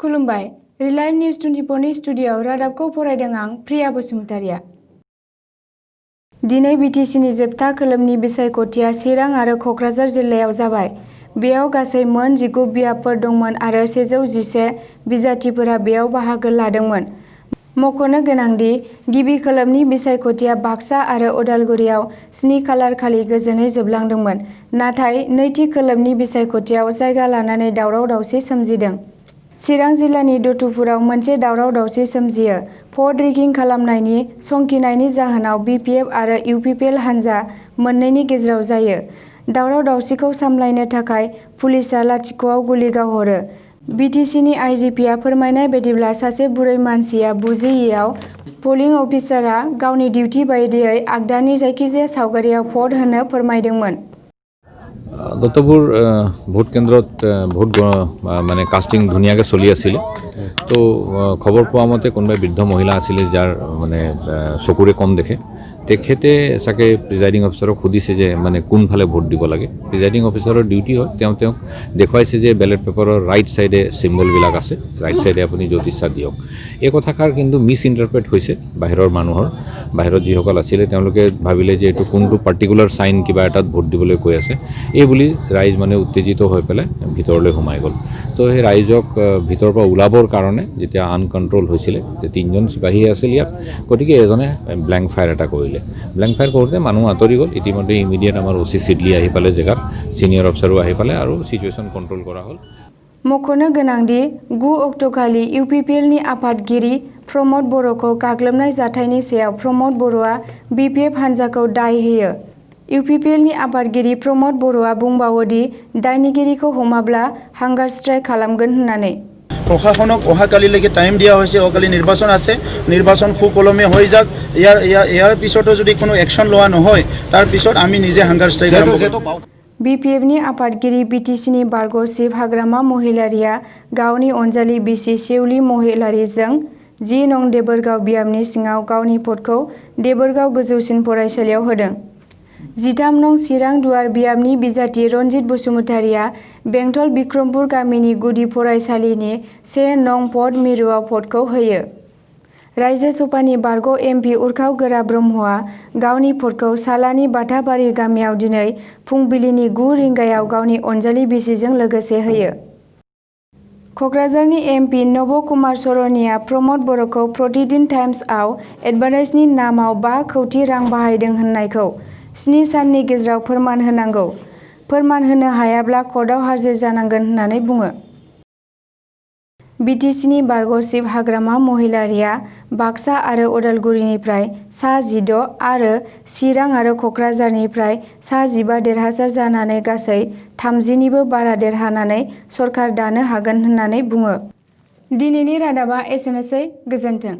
खुलुमबाय रिलाइम निउज 24 नि स्टुडिय'आव रादाबखौ फरायदों आं प्रिया बसुमतारिया। दिनै बिटिसिनि जोबथा खोलोबनि बिसायख'थिया चिरां आरो क'क्राझार जिल्लायाव जाबाय। बेयाव गासै मोन 19 बियाबफोर दंमोन आरो 111 बिजाथिफोरा बेयाव बाहागो लादोंमोन। मख'नो गोनांदि गिबि खोलोबनि बिसायख'थिया बाक्सा आरो उदालगुरियाव 7 खालार खालि गोजोनै जोबलांदोंमोन। नाथाय नैथि खोलोबनि बिसायख'थियाव जायगा लानानै दावराव-दावसि सोमजिदों। चिरां जिल्लानि दतुपुराव मोनसे दावराव-दावसि सोमजियो। भट रिगिं खालामनायनि संखिनायनि जाहोनाव बिपिएफ आरो इउपिपिएल हानजा मोननैनि गेजेराव जायो। दावराव-दावसिखौ सामलायनो थाखाय पुलिसआ लाथिख'आव गुलि गावहरो। बिटिसिनि आइजिपिआ फोरमायनाय बायदिब्ला सासे बुरै मानसिया बुजियैयाव पलिं अफिसारआ गावनि डिउटि बायदियै आगदानि जायखिजाया सावगारियाव भट होनो फोरमायदोंमोन। दत्तपुर भोट केन्द्रत भोट माने कास्टिंग धुनियाके चलि आছিলে तो खबर पोৱা मते कोनबाय বৃদ্ধ महिला आছিলে जार माने चकुरे कम देखे तेखेते साके प्रिजाइडिंग अफिसारक खुदिसे जे माने कोनफाले भोट দিব লাগে। प्रिजाइडिंग अफिसारर डिउटी হয় তেওঁ দেখুৱাইছে যে ব্যালট পেপাৰৰ ৰাইট সাইডে সিম্বলবিলাক আছে, ৰাইট সাইডে আপুনি য'ত ইচ্ছা দিয়ক। এই কথাষাৰ কিন্তু মিস ইন্টাৰপ্ৰেট হৈছে বাহিৰৰ মানুহৰ। বাহিৰত যিসকল আছিলে তেওঁলোকে ভাবিলে যে এইটো কোনটো পাৰ্টিকুলাৰ সাইন কিবা এটাত ভোট দিবলৈ কৈ আছে এই বুলি ৰাইজ মানে উত্তেজিত হৈ পেলাই ভিতৰলৈ সোমাই গ'ল। তো সেই ৰাইজক ভিতৰৰ পৰা ওলাবৰ কাৰণে যেতিয়া আনকণ্ট্ৰল হৈছিলে তিনিজন চিপাহী আছিল ইয়াত, গতিকে এজনে ব্লেংক ফায়াৰ এটা কৰিলে। ব্লেংক ফায়াৰ কৰোঁতে মানুহ আঁতৰি গ'ল। ইতিমধ্যে ইমিডিয়েট আমাৰ অচি চিডলি আহি পালে জেগাত, সিনিয়ৰ অফিচাৰো আহি পালে আৰু সিচুৱেশ্যন কণ্ট্ৰল কৰা হ'ল। मख'नो गोनांदि 9 अक्ट'खालि इउपिपिएलनि आफादगिरि प्रमद बर'खौ गाग्लोबनाय जाथायनि सायाव प्रमद बर'आ बिपिएफ हानजाखौ दाय होयो। इउपिपिएलनि आफादगिरि प्रमद बर'आ बुंबावोदि दायनिगिरिखौ हमाब्ला हांगार स्ट्राइक खालामगोन होननानै। प्रशासनक अहाकालिলৈকে टाइम দিয়া হৈছে। অহাকালি নিৰ্বাচন আছে, নিৰ্বাচন সুকলমে হৈ যাক। ইয়াৰ পিছতো যদি কোনো একশ্যন লোৱা নহয় তাৰ পিছত আমি নিজে হাংগাৰ ষ্ট্ৰাইক আৰম্ভ কৰিম। बिपिएफनि आफादगिरि बिटिसिनि बारग' चिफ हाग्रामा महिलारिया गावनि अनजालि बिसि सेउलि महिलारिजों 10 नं देबोरगाव बियाबनि सिङाव गावनि भटखौ देबोरगाव गोजौसिन फरायसालियाव होदों। 13 नं चिरां दुवार बियाबनि बिजाथि रनजित बसुमतारिया बेंटल बिक्रमपुर गामिनि गुदि फरायसालिनि 1 नं भट मिरुआव भटखौ होयो। रायजो सभानि बारग' एमपि उरखाव गोरा ब्रह्मआ गावनि भटखौ सालानि बाथाबारि गामियाव दिनै फुंबिलिनि 9 रिंगायाव गावनि अनजालि बिसिजों लोगोसे होयो। क'क्राझारनि एमपि नब कुमार सरनिया प्रमद बर'खौ प्रतिदिन टाइम्सआव एडभार्टाइजनि नामाव 5 कौटि रां बाहायदों होननायखौ 7 साननि गेजेराव फोरमान होनांगौ। फोरमान होनो हायाब्ला कर्टआव हाजिर जानांगोन होननानै बुङो। बिटिसिनि बारग' चिफ हाग्रामा महिलारिया बाक्सा आरो उदालगुरिनिफ्राय सा 16 आरो चिरां आरो क'क्राझारनिफ्राय सा 15 देरहासार जानानै गासै 30निबो बारा देरहानानै सरकार दानो हागोन होननानै बुङो। दिनैनि रादाबा एसेनोसै, गोजोन्थों।